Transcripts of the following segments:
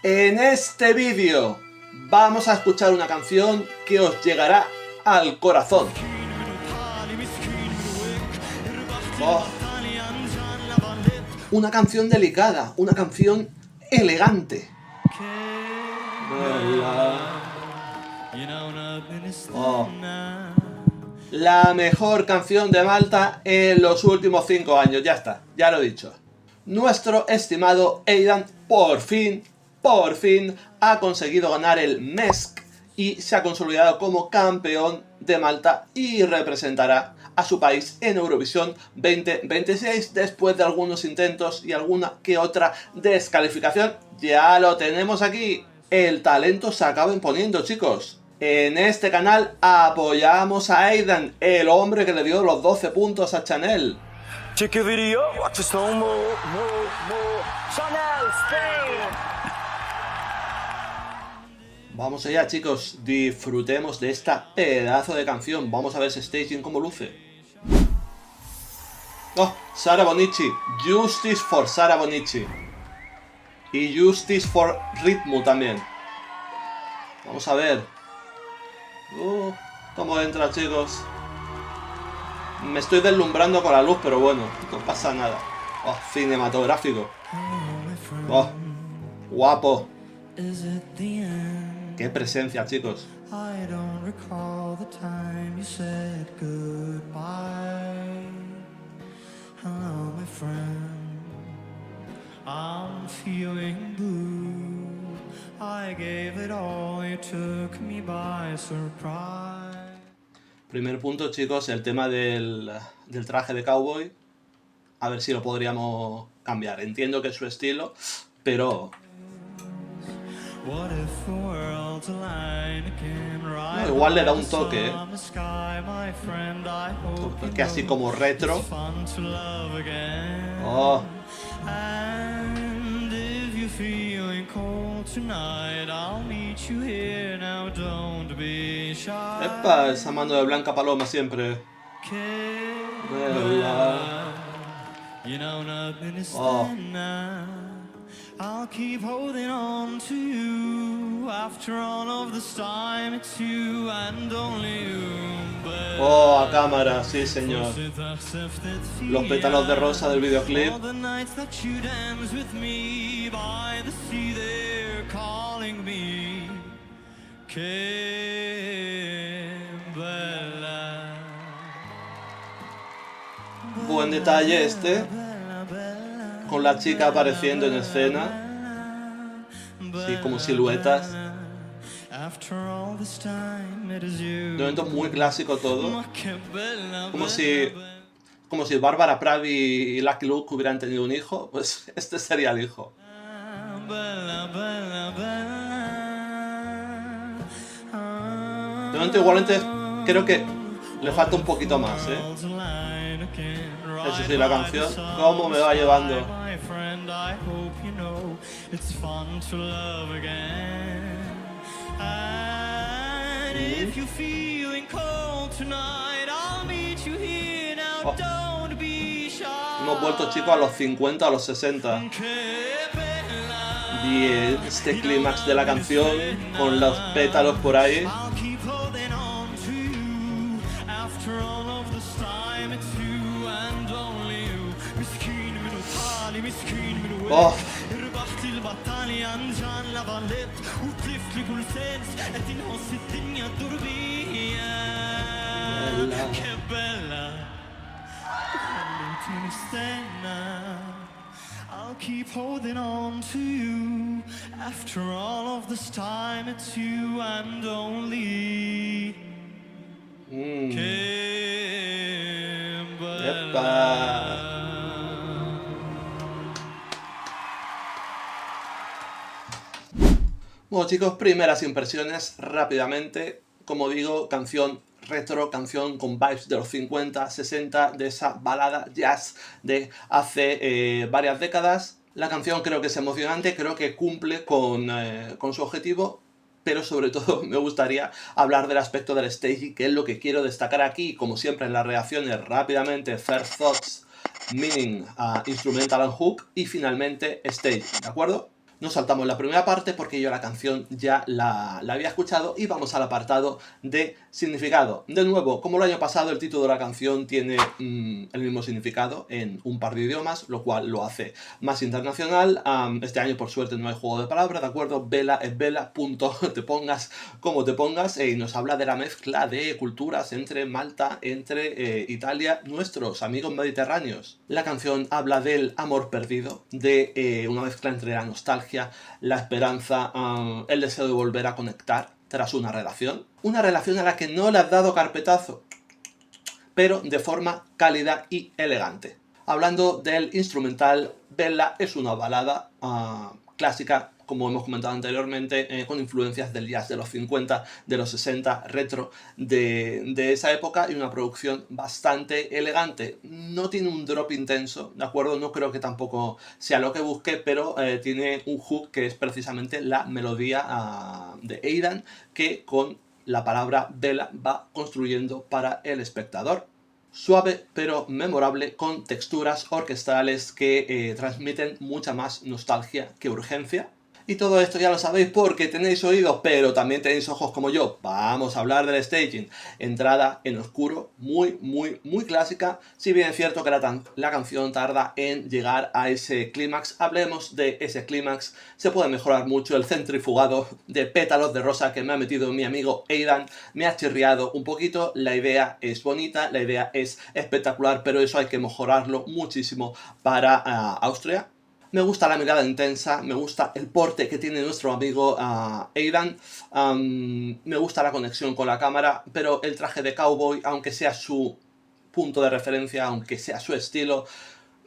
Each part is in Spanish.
En este vídeo vamos a escuchar una canción que os llegará al corazón. Oh. Una canción delicada, una canción elegante. Oh. La mejor canción de Malta en los últimos 5 años, ya está, ya lo he dicho. Nuestro estimado Aidan por fin ha conseguido ganar el MESC y se ha consolidado como campeón de Malta y representará a su país en Eurovisión 2026 después de algunos intentos y alguna que otra descalificación. Ya lo tenemos aquí. El talento se acaba imponiendo, chicos. En este canal apoyamos a Aidan, el hombre que le dio los 12 puntos a Chanel. Check a video, watch a slow mo, Chanel, Spain. Vamos allá, chicos, disfrutemos de esta pedazo de canción. Vamos a ver ese staging cómo luce. Oh, Sara Bonnici, Justice for Sara Bonnici. Y Justice for Ritmo también. Vamos a ver. Cómo entra, chicos. Me estoy deslumbrando con la luz, pero bueno, no pasa nada. Oh, cinematográfico. Oh, guapo. Qué presencia, chicos. Primer punto, chicos, el tema del traje de cowboy. A ver si lo podríamos cambiar. Entiendo que es su estilo, pero... No, igual le da un toque, ¿eh? Un toque así como retro. Oh. Epa, esa mano de Blanca Paloma siempre. Oh. I'll keep holding on to you. After all of this time, it's you and only you. Oh, a cámara, sí señor. Los pétalos de rosa del videoclip. Buen detalle este. Con la chica apareciendo en escena. Sí, como siluetas. De momento muy clásico todo. Como si Bárbara Pravi y Lucky Luke hubieran tenido un hijo. Pues este sería el hijo. De momento igualmente creo que le falta un poquito más, ¿eh? Eso sí, la canción, ¿cómo me va llevando? Oh. Hemos vuelto, chicos, a los 50, a los 60. Y este clímax de la canción, con los pétalos por ahí. Oh. I'll keep holding on to you. After all of this time, it's you and only Kimberla. Bueno, chicos, primeras impresiones rápidamente. Como digo, canción retro, canción con vibes de los 50, 60, de esa balada jazz de hace varias décadas. La canción creo que es emocionante, creo que cumple con su objetivo, pero sobre todo me gustaría hablar del aspecto del staging, que es lo que quiero destacar aquí, como siempre en las reacciones rápidamente. First Thoughts, Meaning, Instrumental and Hook y finalmente Stage, ¿de acuerdo? Nos saltamos la primera parte porque yo la canción ya la había escuchado y vamos al apartado de significado. De nuevo, como el año pasado, el título de la canción tiene el mismo significado en un par de idiomas, lo cual lo hace más internacional. Este año, por suerte, no hay juego de palabras, ¿de acuerdo? Vela es vela, punto, te pongas como te pongas, y nos habla de la mezcla de culturas entre Malta, entre Italia, nuestros amigos mediterráneos. La canción habla del amor perdido, de una mezcla entre la nostalgia, la esperanza, el deseo de volver a conectar tras una relación a la que no le has dado carpetazo, pero de forma cálida y elegante. Hablando del instrumental, Bella es una balada clásica, como hemos comentado anteriormente, con influencias del jazz de los 50, de los 60, retro de esa época, y una producción bastante elegante. No tiene un drop intenso, ¿de acuerdo? No creo que tampoco sea lo que busque, pero tiene un hook que es precisamente la melodía de Aidan, que con la palabra Bella va construyendo para el espectador. Suave pero memorable, con texturas orquestales que transmiten mucha más nostalgia que urgencia. Y todo esto ya lo sabéis porque tenéis oídos, pero también tenéis ojos como yo. Vamos a hablar del staging. Entrada en oscuro, muy clásica. Si bien es cierto que la canción tarda en llegar a ese clímax, hablemos de ese clímax. Se puede mejorar mucho. El centrifugado de pétalos de rosa que me ha metido mi amigo Aidan me ha chirriado un poquito. La idea es bonita, la idea es espectacular, pero eso hay que mejorarlo muchísimo para Austria. Me gusta la mirada intensa, me gusta el porte que tiene nuestro amigo Aidan, me gusta la conexión con la cámara, pero el traje de cowboy, aunque sea su punto de referencia, aunque sea su estilo,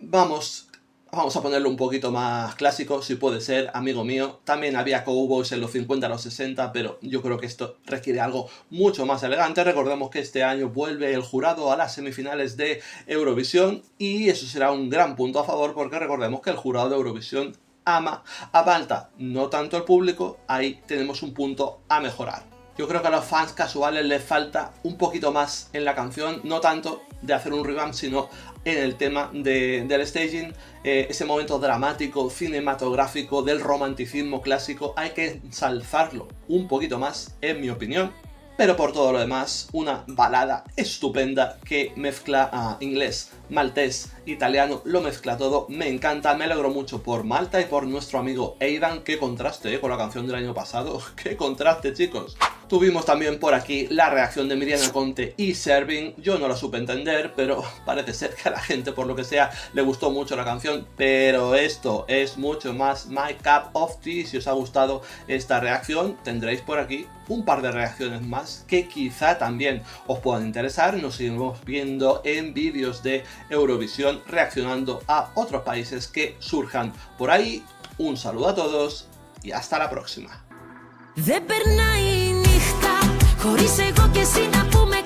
vamos a ponerlo un poquito más clásico, si puede ser, amigo mío. También había cowboys en los 50, los 60, pero yo creo que esto requiere algo mucho más elegante. Recordemos que este año vuelve el jurado a las semifinales de Eurovisión y eso será un gran punto a favor, porque recordemos que el jurado de Eurovisión ama a Malta, no tanto el público. Ahí tenemos un punto a mejorar. Yo creo que a los fans casuales les falta un poquito más en la canción, no tanto de hacer un revamp, sino en el tema del staging, ese momento dramático, cinematográfico, del romanticismo clásico, hay que ensalzarlo un poquito más, en mi opinión. Pero por todo lo demás, una balada estupenda que mezcla inglés, maltés, italiano, lo mezcla todo, me encanta, me alegro mucho por Malta y por nuestro amigo Aidan. Qué contraste con la canción del año pasado, qué contraste, chicos. Tuvimos también por aquí la reacción de Mirjana Conte y Serving. Yo no la supe entender, pero parece ser que a la gente, por lo que sea, le gustó mucho la canción. Pero esto es mucho más my cup of tea. Si os ha gustado esta reacción, tendréis por aquí un par de reacciones más que quizá también os puedan interesar. Nos seguimos viendo en vídeos de Eurovisión reaccionando a otros países que surjan por ahí. Un saludo a todos y hasta la próxima. Δεν περνάει η νύχτα χωρίς εγώ και εσύ να πούμε